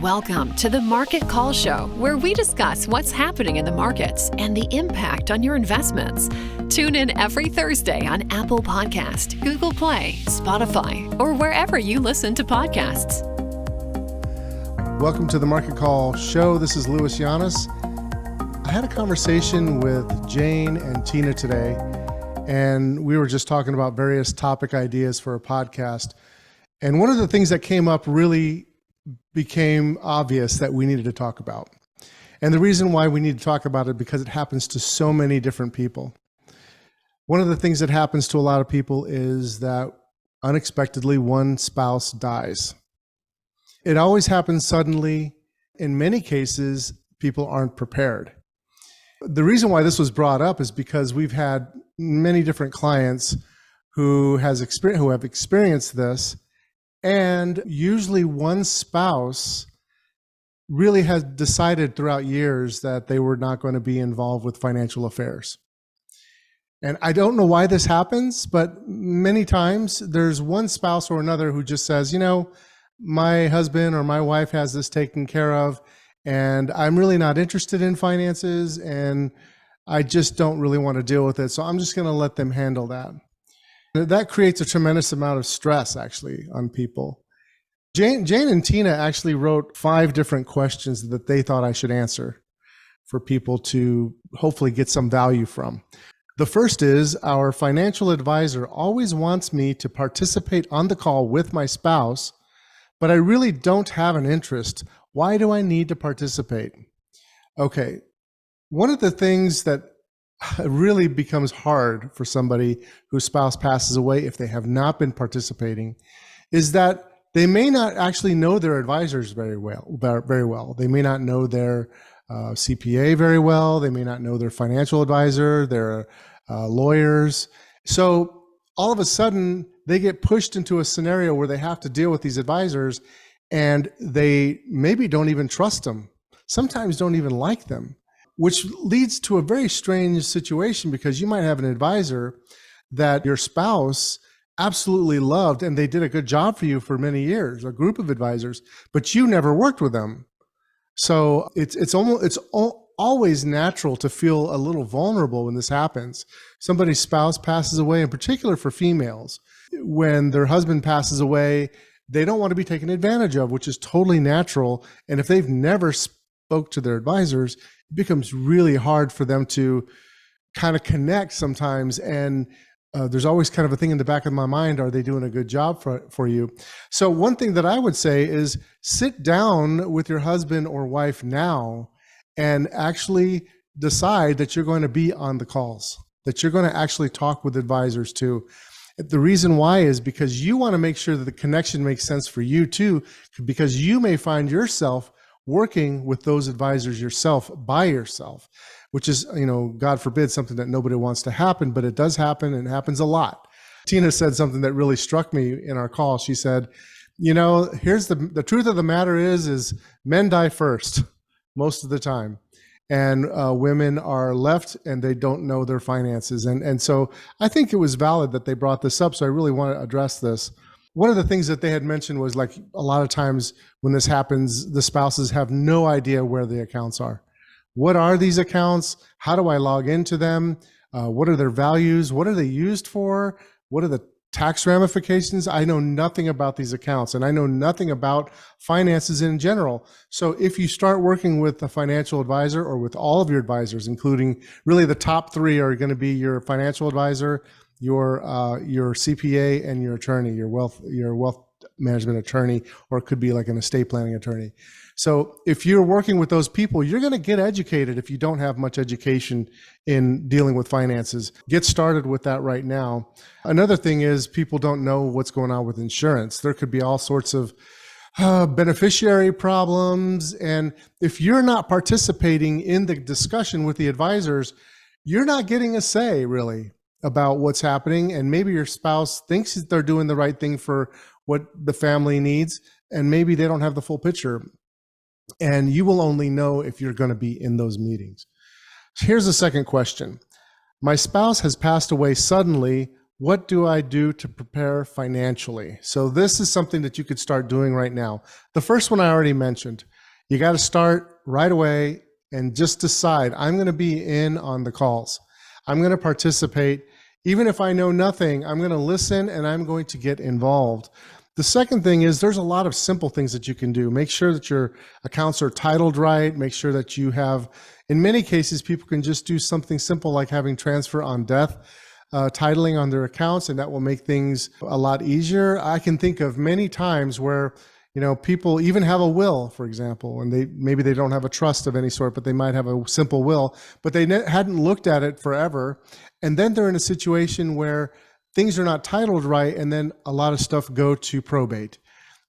Welcome to the Market Call Show, where we discuss what's happening in the markets and the impact on your investments. Tune in every Thursday on Apple Podcast, Google Play, Spotify, or wherever you listen to podcasts. Welcome to the Market Call Show. This is Louis Llanes. I had a conversation with Jane and Tina today, and we were just talking about various topic ideas for a podcast. And one of the things that came up really became obvious that we needed to talk about. And the reason why we need to talk about it because it happens to so many different people. One of the things that happens to a lot of people is that unexpectedly one spouse dies. It always happens suddenly. In many cases, people aren't prepared. The reason why this was brought up is because we've had many different clients who have experienced this. And usually one spouse really has decided throughout years that they were not going to be involved with financial affairs. And I don't know why this happens, but many times there's one spouse or another who just says, you know, my husband or my wife has this taken care of, and I'm really not interested in finances, and I just don't really want to deal with it. So I'm just going to let them handle that. That creates a tremendous amount of stress, actually, on people. Jane and Tina actually wrote 5 different questions that they thought I should answer for people to hopefully get some value from. The first is, our financial advisor always wants me to participate on the call with my spouse, but I really don't have an interest. Why do I need to participate? Okay, one of the things that really becomes hard for somebody whose spouse passes away if they have not been participating is that they may not actually know their advisors very well. They may not know their CPA very well. They may not know their financial advisor, their lawyers. So all of a sudden they get pushed into a scenario where they have to deal with these advisors, and they maybe don't even trust them, sometimes don't even like them, which leads to a very strange situation, because you might have an advisor that your spouse absolutely loved and they did a good job for you for many years, a group of advisors, but you never worked with them. So it's always natural to feel a little vulnerable when this happens. Somebody's spouse passes away, in particular for females. When their husband passes away, they don't want to be taken advantage of, which is totally natural. And if they've never spoke to their advisors, it becomes really hard for them to kind of connect sometimes. And there's always kind of a thing in the back of my mind, are they doing a good job for you? So one thing that I would say is sit down with your husband or wife now and actually decide that you're going to be on the calls, that you're going to actually talk with advisors too. The reason why is because you want to make sure that the connection makes sense for you too, because you may find yourself working with those advisors yourself by yourself, which is, you know, God forbid, something that nobody wants to happen, but it does happen, and it happens a lot. Tina said something that really struck me in our call. She said, you know, here's the truth of the matter is men die first most of the time, and women are left and they don't know their finances. And so I think it was valid that they brought this up. So I really want to address this. One of the things that they had mentioned was, like, a lot of times when this happens, the spouses have no idea where the accounts are. What are these accounts? How do I log into them? What are their values? What are they used for? What are the tax ramifications? I know nothing about these accounts, and I know nothing about finances in general. So if you start working with a financial advisor, or with all of your advisors, including really the top 3 are going to be your financial advisor, your CPA, and your attorney, your wealth management attorney, or it could be like an estate planning attorney. So if you're working with those people, you're going to get educated if you don't have much education in dealing with finances. Get started with that right now. Another thing is, people don't know what's going on with insurance. There could be all sorts of beneficiary problems. And if you're not participating in the discussion with the advisors, you're not getting a say really about what's happening. And maybe your spouse thinks that they're doing the right thing for what the family needs, and maybe they don't have the full picture. And you will only know if you're going to be in those meetings. Here's the second question. My spouse has passed away suddenly. What do I do to prepare financially? So this is something that you could start doing right now. The first one I already mentioned. You got to start right away and just decide, I'm going to be in on the calls. I'm going to participate. Even if I know nothing, I'm going to listen and I'm going to get involved. The second thing is there's a lot of simple things that you can do. Make sure that your accounts are titled right. Make sure that you have, in many cases, people can just do something simple like having transfer on death, titling on their accounts, and that will make things a lot easier. I can think of many times where people even have a will, for example, and maybe they don't have a trust of any sort, but they might have a simple will, but they hadn't looked at it forever. And then they're in a situation where things are not titled right, and then a lot of stuff go to probate,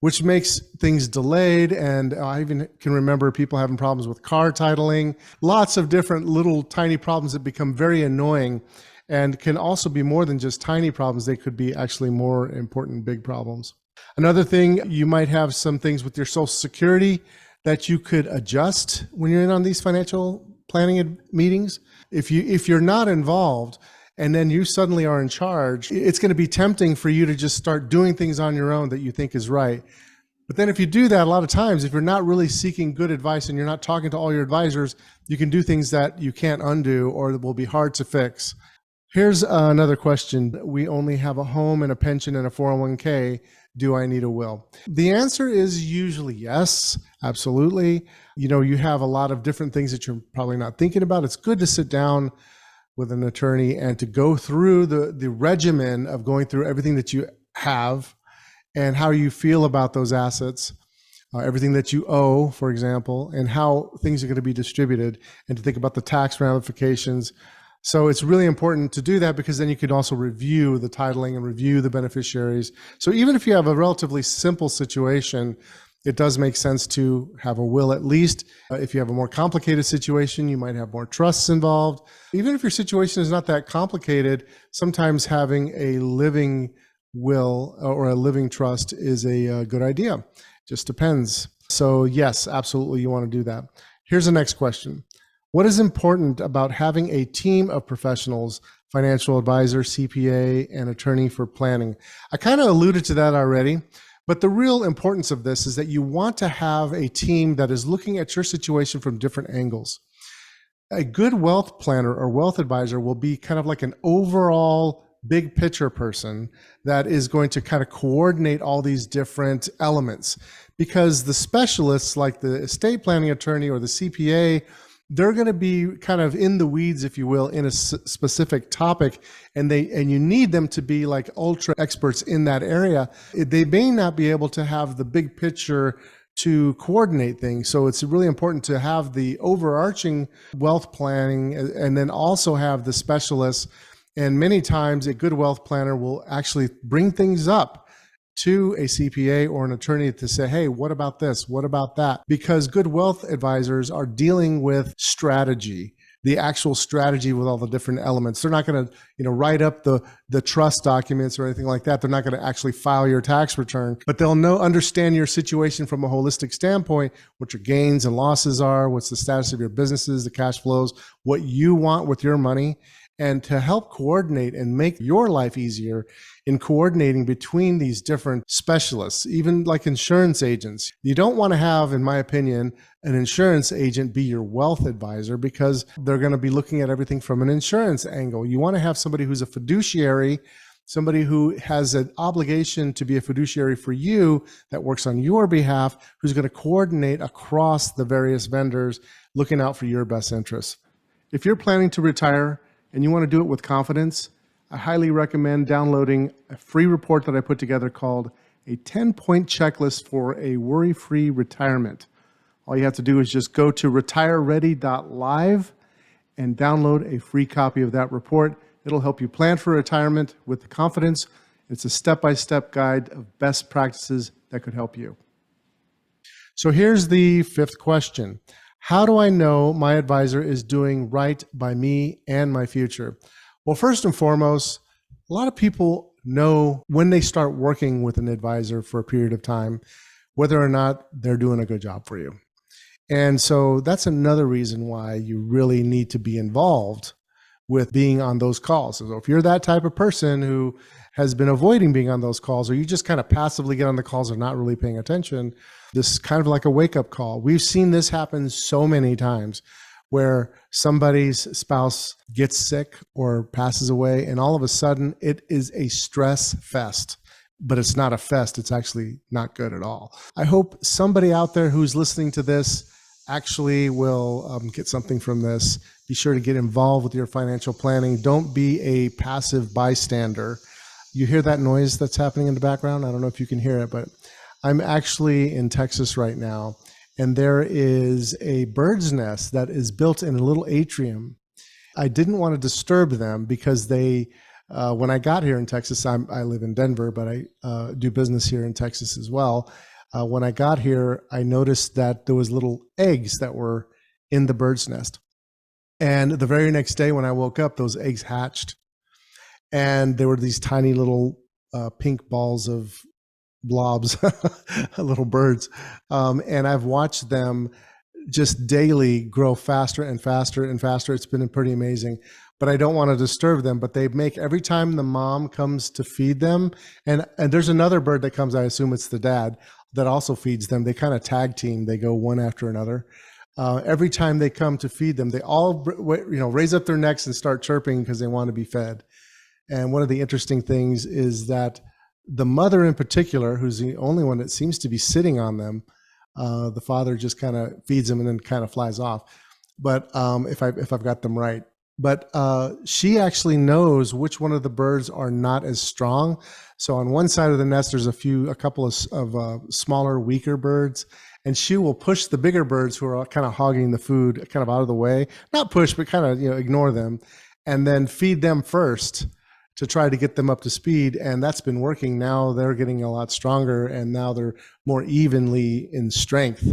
which makes things delayed. And I even can remember people having problems with car titling, lots of different little tiny problems that become very annoying and can also be more than just tiny problems. They could be actually more important, big problems. Another thing, you might have some things with your Social Security that you could adjust when you're in on these financial planning meetings. If you're not involved and then you suddenly are in charge, it's going to be tempting for you to just start doing things on your own that you think is right. But then if you do that, a lot of times, if you're not really seeking good advice and you're not talking to all your advisors, you can do things that you can't undo or that will be hard to fix. Here's another question. We only have a home and a pension and a 401k. Do I need a will? The answer is usually yes, absolutely. You have a lot of different things that you're probably not thinking about. It's good to sit down with an attorney and to go through the regimen of going through everything that you have and how you feel about those assets, everything that you owe, for example, and how things are going to be distributed, and to think about the tax ramifications. So it's really important to do that, because then you can also review the titling and review the beneficiaries. So even if you have a relatively simple situation, it does make sense to have a will at least. If you have a more complicated situation, you might have more trusts involved. Even if your situation is not that complicated, sometimes having a living will or a living trust is a good idea. Just depends. So yes, absolutely, you want to do that. Here's the next question. What is important about having a team of professionals, financial advisor, CPA, and attorney for planning? I kind of alluded to that already, but the real importance of this is that you want to have a team that is looking at your situation from different angles. A good wealth planner or wealth advisor will be kind of like an overall big picture person that is going to kind of coordinate all these different elements, because the specialists like the estate planning attorney or the CPA, they're going to be kind of in the weeds, if you will, in a specific topic, and you need them to be like ultra experts in that area. They may not be able to have the big picture to coordinate things. So it's really important to have the overarching wealth planning and then also have the specialists. And many times a good wealth planner will actually bring things up to a CPA or an attorney to say, hey, what about this? What about that? Because good wealth advisors are dealing with strategy, the actual strategy with all the different elements. They're not going to, write up the trust documents or anything like that. They're not going to actually file your tax return, but they'll understand your situation from a holistic standpoint, what your gains and losses are, what's the status of your businesses, the cash flows, what you want with your money, and to help coordinate and make your life easier in coordinating between these different specialists, even like insurance agents. You don't want to have, in my opinion, an insurance agent be your wealth advisor, because they're going to be looking at everything from an insurance angle. You want to have somebody who's a fiduciary, somebody who has an obligation to be a fiduciary for you, that works on your behalf, who's going to coordinate across the various vendors, looking out for your best interests. If you're planning to retire and you want to do it with confidence, I highly recommend downloading a free report that I put together called a 10-point checklist for a worry-free retirement. All you have to do is just go to retireready.live and download a free copy of that report. It'll help you plan for retirement with confidence. It's a step-by-step guide of best practices that could help you. So here's the fifth question. How do I know my advisor is doing right by me and my future? Well, first and foremost, a lot of people know when they start working with an advisor for a period of time, whether or not they're doing a good job for you. And so that's another reason why you really need to be involved with being on those calls. So if you're that type of person who has been avoiding being on those calls, or you just kind of passively get on the calls and not really paying attention, this is kind of like a wake-up call. We've seen this happen so many times where somebody's spouse gets sick or passes away, and all of a sudden it is a stress fest. But it's not a fest. It's actually not good at all. I hope somebody out there who's listening to this actually will get something from this. Be sure to get involved with your financial planning. Don't be a passive bystander. You hear that noise that's happening in the background? I don't know if you can hear it, but I'm actually in Texas right now, and there is a bird's nest that is built in a little atrium. I didn't want to disturb them because when I got here in Texas, I live in Denver, but I do business here in Texas as well. When I got here, I noticed that there was little eggs that were in the bird's nest. And the very next day when I woke up, those eggs hatched. And there were these tiny little pink balls of blobs, little birds. And I've watched them just daily grow faster and faster and faster. It's been pretty amazing. But I don't want to disturb them. But they make, every time the mom comes to feed them, and there's another bird that comes, I assume it's the dad, that also feeds them. They kind of tag team. They go one after another. Every time they come to feed them, they all raise up their necks and start chirping because they want to be fed. And one of the interesting things is that the mother in particular, who's the only one that seems to be sitting on them, the father just kind of feeds them and then kind of flies off. But if I've got them right. But she actually knows which one of the birds are not as strong. So on one side of the nest, there's a couple of smaller, weaker birds, and she will push the bigger birds who are kind of hogging the food kind of out of the way. Not push, but kind of ignore them, and then feed them first to try to get them up to speed. And that's been working. Now they're getting a lot stronger, and now they're more evenly in strength.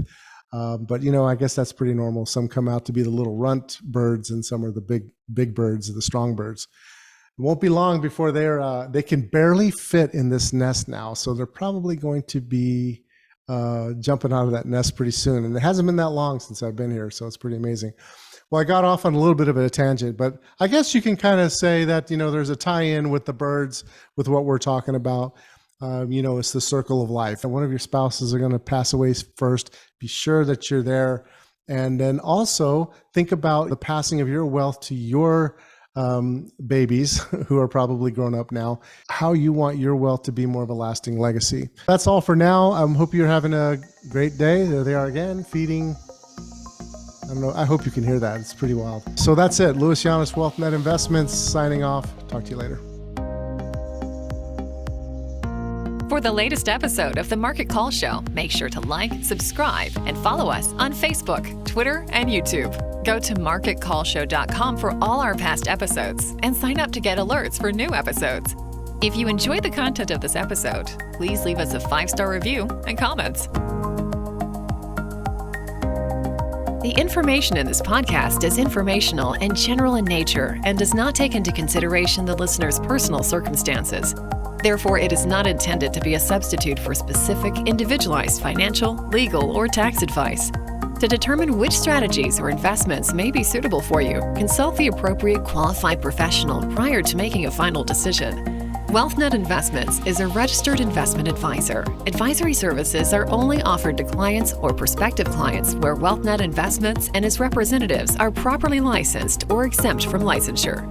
But I guess that's pretty normal. Some come out to be the little runt birds, and some are the big birds, the strong birds. It won't be long before they can barely fit in this nest now. So they're probably going to be jumping out of that nest pretty soon. And it hasn't been that long since I've been here, so it's pretty amazing. Well, I got off on a little bit of a tangent, but I guess you can kind of say that, there's a tie-in with the birds, with what we're talking about. It's the circle of life. And one of your spouses are going to pass away first. Be sure that you're there. And then also think about the passing of your wealth to your babies who are probably grown up now, how you want your wealth to be more of a lasting legacy. That's all for now. I hope you're having a great day. There they are again, feeding. I don't know. I hope you can hear that. It's pretty wild. So that's it. Louis Llanes, WealthNet Investments, signing off. Talk to you later. For the latest episode of The Market Call Show, make sure to like, subscribe, and follow us on Facebook, Twitter, and YouTube. Go to marketcallshow.com for all our past episodes and sign up to get alerts for new episodes. If you enjoy the content of this episode, please leave us a 5-star review and comments. The information in this podcast is informational and general in nature and does not take into consideration the listener's personal circumstances. Therefore, it is not intended to be a substitute for specific, individualized financial, legal, or tax advice. To determine which strategies or investments may be suitable for you, consult the appropriate qualified professional prior to making a final decision. WealthNet Investments is a registered investment advisor. Advisory services are only offered to clients or prospective clients where WealthNet Investments and its representatives are properly licensed or exempt from licensure.